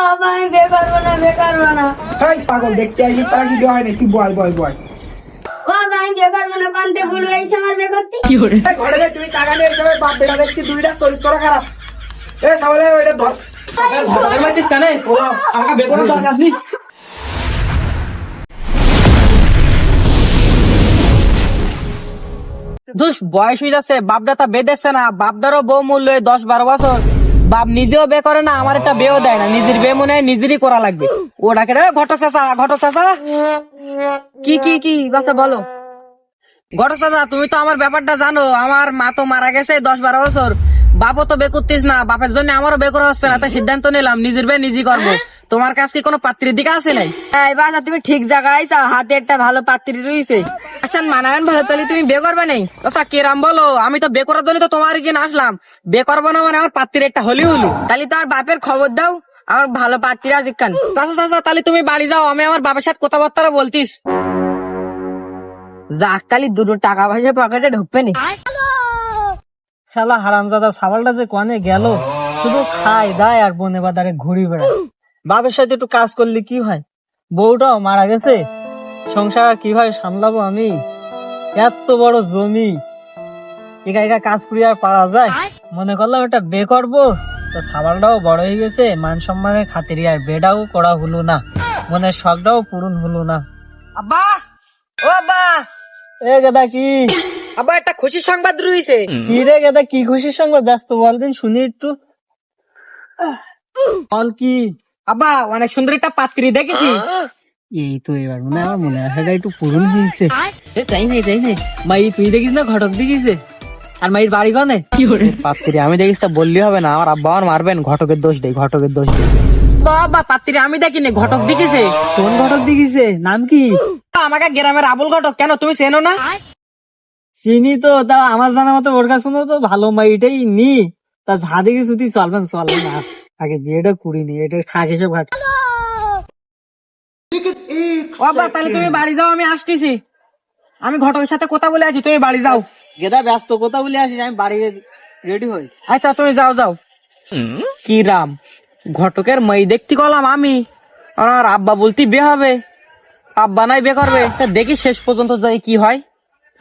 বাবা আমি বিয়ে করবো না, বিয়ে করবো না। এই পাগল দেখতে আসি তারা কি বিয়ে হয় না? তুই বয় বয় বয়। বাবা আমি বিয়ে করবো না, কান্তে বুড়ো হয়েছে আমার বিয়ে করতে। এই ঘরে যাই তুমি টাকা নিয়ে যাবে, বাপ বেটা দেখছি দুইটা চরিত্র খারাপ। এ সামনে ওইটা ধর। আমাকে বের করার দরকার নেই। দুষ বয়স হয়ে যাচ্ছে, বাপদা তা বেঁধেছে না, বাপদারও বউ মূল্য 10-12 বছর, বাপ নিজেও বে করে না, আমার একটা বেও দেয় না, নিজের বে মনে হয় নিজেরই করা লাগবে। ওটাকে রে ঘটক চাচা, ঘটক চাচা। কি কি কি বাচ্চা বলো। ঘটক চাচা তুমি তো আমার ব্যাপারটা জানো, আমার মা তো মারা গেছে 10-12 বছর, বাপও তো বে করতিস না, বাপের জন্য আমারও বে করা হচ্ছে না, তাই সিদ্ধান্ত নিলাম নিজের বে নিজেই করবো। তোমার কাছে কোনো পাত্রীর দিকে আছে নাই? এই বাবা তুমি ঠিক জায়গায় আইছো, হাতে একটা ভালো পাত্রী রয়েছে। আচ্ছা মানাবেন ভালো, তাহলে তুমি বিয়ে করবে নাই? আচ্ছা কিরাম বলো, আমি তো বে করার জন্য তো তোমার কিনে আসলাম, বে করবো না মানে আমার পাত্রীর একটা হলি হলো। তাহলে তোমার বাপের খবর দাও, আমার ভালো পাত্রী আছে কেন। চাচা চাচা তাহলে তুমি বাড়ি যাও, আমি আমার বাবার সাথে কথাবার্তা বলতিস। যাক তাহলে দুটো টাকা পয়সা পকেটে ঢুকবে নি। শালা হারামজাদা ছাগলটা যে কনে গেল, শুধু খায় দায় আর বনে বাদারে ঘুরি বেড়ায়। বাপের সাথে একটু কাজ করলে কি হয়, বউটাও মারা গেছে, সংসার আর কিভাবে সামলাবো আমি? এত বড় জমি, একা একা কাজ করি আর পারা যায়? মনে করলাম এটা বে করবো, তো ছাগলটাও বড় হয়ে গেছে, মান সম্মানের খাতিরে আর বেটাও করা হলো না, মনের শখটাও পূরণ হলো না। আব্বা, ও আব্বা, এ গেদা কি আব্বা একটা খুশি সংবাদ রয়েছে। কি রে গেদা, কি খুশির সঙ্গে ব্যস্ত বলদিন শুনি একটু। বল কি? আব্বা অনেক সুন্দর একটা পাত্রী দেখেছি। এই তো এবার মনে হয় আমার মনে আসাটা একটু পূরণ হয়েছে। চাই নাই মাই, তুই দেখিস না ঘটক দেখিছে? আর মাইর বাড়ি গনে পাত্রী আমি দেখিস তা বললি হবে না, আমার আব্বা আমার মারবেন, ঘটকের দোষ দেয়, ঘটকের দোষ দেয়। বাবা পাত্রী আমি দেখিনি, ঘটক দেখিছে। কোন ঘটক দেখিছে? নাম কি? আমাকে গ্রামের আবুল ঘটক, কেন তুমি চেনো না? চিনি তো, তা আমার জানা মতো ওর কাছে তো ভালো মাইটাই নি, তা যা দেখি শুধু চলবেন না, আগে বিয়েটা করিনি, এটা থাকে সব ঘাট। বাবা তাহলে তুমি বাড়ি যাও, আমি আসতেছি, আমি ঘটকের সাথে কথা বলে আছি, তুমি বাড়ি যাও। গেদা ব্যস্ত কথা বলে আসিস, আমি বাড়ি রেডি হই। আচ্ছা তুমি যাও যাও। কি রাম, ঘটকের মাই দেখতে গেলাম আমি, আর আব্বা বলতে বে হবে, আব্বা নাই বে করবে, তা দেখি শেষ পর্যন্ত যাই কি হয়।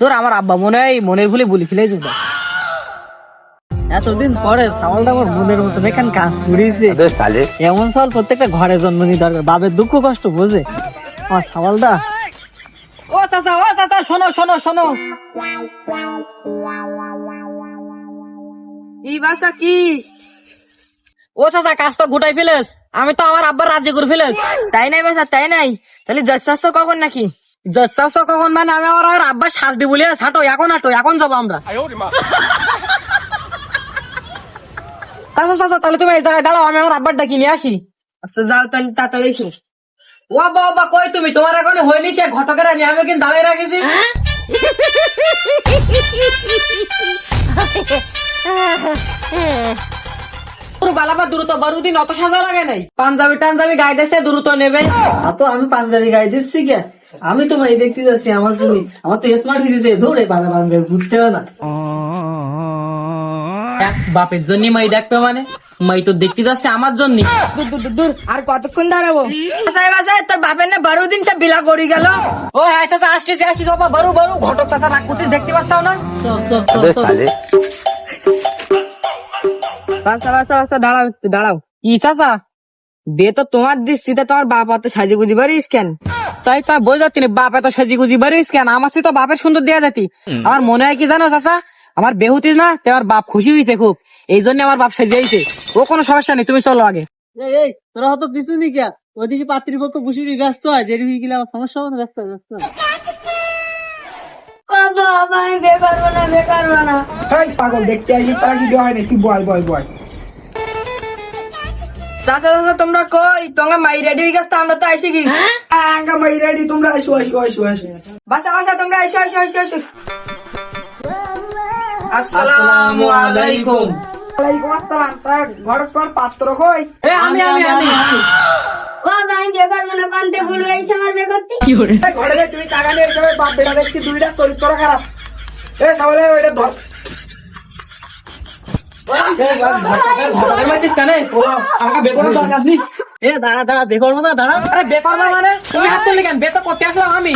ধর আমার আব্বা মনে হয় মনের ভুলে বলি ফেলে দিল। এতদিন পরে ছাগলটা আমার মনের মতন এখানে কাজ করেছে। এমন ছাগল প্রত্যেকটা ঘরে জন্ম নিয়ে দরকার, বাপের দুঃখ কষ্ট বোঝে আমার ছাগলটা। ও চাচা শোনো শোনো শোনো। এই বাসা কি? ও চাচা কাজ তো গুটাই ফেলেস, আমি তো আমার আব্বার রাজি করে ফেলেস। তাই নাই বাসা, তাই নাই? তাহলে যাচ্ছ কখন নাকি? যাচ্ছ কখন মানে আমি আমার আব্বার শাস্তি বলি হাঁটো, এখন হাঁটো, এখন যাবো আমরা। চাচা তাহলে তুমি এই জায়গায় দাঁড়াও, আমি আমার আব্বার ডাকি নিয়ে আসি। আচ্ছা যাও তাহলে তাড়াতাড়ি এসো। ও বাবা কই তুমি, তোমার এখন হয়নি সে ঘটকের আমি কিন্তু দাঁড়িয়ে রাখিছি। বালাবা দ্রুত বারুদিন অত সাজা লাগে নাই, পাঞ্জাবি টাঞ্জাবি গায়ে দেশে দ্রুত নেবে। তো আমি পাঞ্জাবি গায়ে দিচ্ছি কে? আমি তো ভাই দেখতে যাচ্ছি আমার জন্য, আমার তো স্মার্ট হয়েছে, ধরে পাঞ্জাবি ঘুরতে হবে না। বাপের জন্য মাই দেখবে মানে, মাই তো দেখতে যাচ্ছে আমার জন্য। দূর আর কতক্ষণ দাঁড়াবো? বাসায় তোর বাপের না 12 দিন সব বিলা করি গেল। ও হ্যাঁ চাচা আসতেছি বাবা, বারু ঘটক চাচা রাগ করতে দেখতে পাচ্ছ না? বাসা দাঁড়াও একটু দাঁড়াও। কি চাচা? বিয়ে তো তোমার দিচ্ছি, তা তোমার বাপ অত সাজে গুজি পারিস কেন? তাই তো বোঝ যাচ্ছি না, বাপ এত সেজি গুজি বাড়িস কেন? আমার তো বাপের সুন্দর দেয়া যাতি। আমার মনে হয় কি জানো চাচা, আমার বেহুতিস না, তোমার বাপ খুশি হয়েছে খুব, এই জন্য আমার বাপ সেজেছে। ও কোনো সমস্যা নেই, তুমি চলো আগে। এই তোরা হয়তো পিছু নি কে, ওদিকে পাত্রীপক্ষ বসে ব্যস্ত হয়, দেরি হয়ে গেলে আমার সমস্যা হবে না। ব্যস্ত বাবা আমি বিয়ে করবো না, বিয়ে করবো না। এই পাগল দেখতে আসি তারা কি বিয়ে হয় না? তুই বয় বয় বয়। চাচা তোমরা কই? তোমরা মাই রেডি হয়ে গেছো, আমরা তো আইসি কি। আঙ্গা মাই রেডি, তোমরা আসো আসো আসো আসো। বাসা তোমরা আইসো আইসো আইসো আইসো। আসসালামু আলাইকুম। ওয়ালাইকুম আসসালাম। তা ঘটক তোমার পাত্র কই? আমি বাবা আমি বিয়ে করবো না, কান্তে বুড়ো হয়েছে আমার বিয়ে করতে। এই ঘরে যাই তুমি টাকা নিয়ে যাবে, বাপ বেটা দেখছি দুইটা চরিত্র খারাপ। এ সামনে ওইটা ধর। আমাকে বে করার দরকার নেই। এ দাঁড়া দাঁড়া দেখো না দাঁড়া। আরে বে করবা মানে তুমি হাত তুললে কেন? বে তো করতে আসলাম আমি।